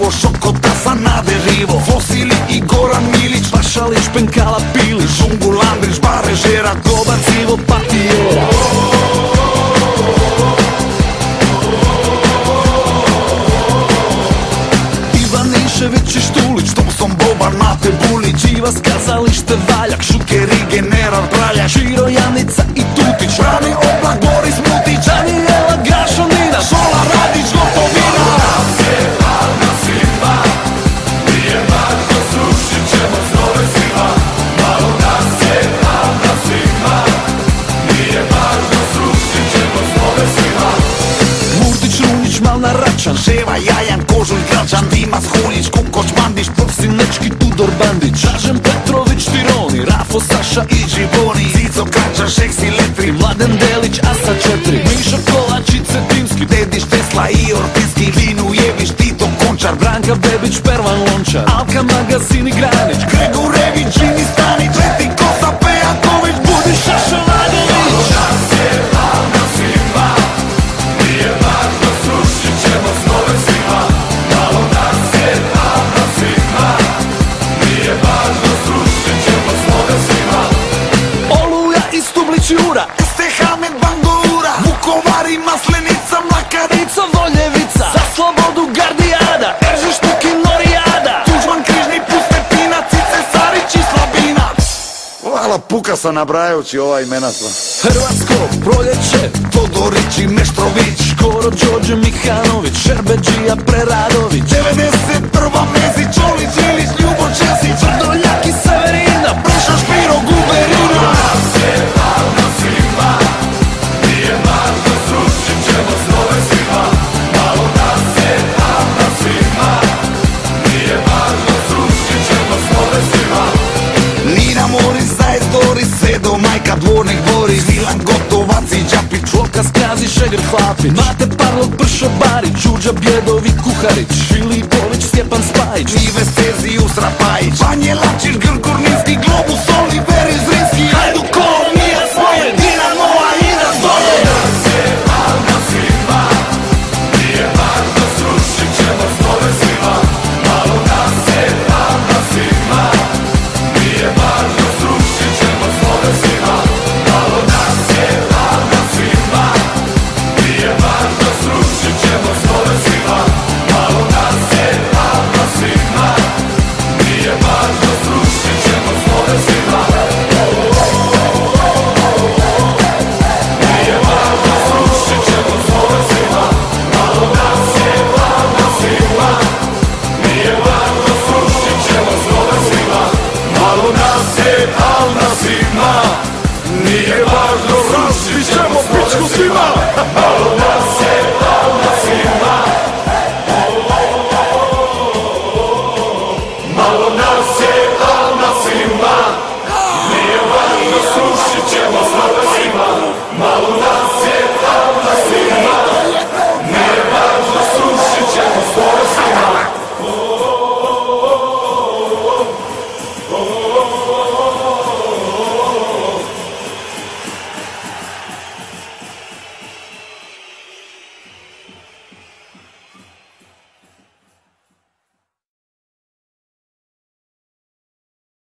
pivo, Šokota sa Naderivo, Fosili i Goran Milić, Pašalić, Penkala, Pilić, Žungu, Landrić, Barežera, Kobacivo, Patijera. Ivan Išević i Štulić, Thompson, Boban, Mate Bulić, Ivas, Kazalište, Valjak, Šuker i general Praljak, Širo, Janica i Tutić, Brane Oblak, Boris Mutić, Danijela, Gašonina, Šola, Radić, Gotovina. Murtić, Runić, Malna, Račan, Ševa, Jajan, Kožulj, Gračan, Dimas, Huljić, Kukoč, Mandić, Sinečki, Tudor, Bandić, Dražen Petrović, Tironi, Rafo, Saša i Žiboni, Cico, Kačar, Šeksi, Letri, Mladen Delić, Asa 4, Mišo Kolač i Cetinski, Dedić, Tesla i Ortinski, Linu, Jević, Tito, Končar, Branka Bebić, Pervan Lončar, Alka, Magazin i Granić, Gregurević, Žini, Stanić, Leti, Kosa, Pejaković, Budiša, Šolagović. Oluja i Stublić, Jura, Stehamed, Bangoura, Vukovar i Maslenica, Mlakarica, Voljevica, za slobodu Gardijada, Eržiš, Tuki, Norijada, Tuđman, Križni, Pustetina, Cice, Sarić i Slabina. Hvala, puka sam nabrajajući ova imena sva. Hrvatsko proljeće, Todorić i Meštrović, Škoro, Đorđe Mihanović, Šerbeđija, Preradović, 91. Mezić, Olić, Ilić, Ljubo, Česić, Vrdoljak i Severina, Preša, Špiro, Guberina. Nina, Moris, Zajec, Doris, Sedo, Majka, Dvornik, Boris, Milan, Gotovac i Đapić, Čoka, Skrazi, Šegr, Hlapić, Mate, Parlog, Pršo, Barić, Đuđa, Bjedović, Kuharić, Filipović, Stjepan Spajić, Ive, Stezi, Usra, Pajić, Banje, Lačić, Grgo,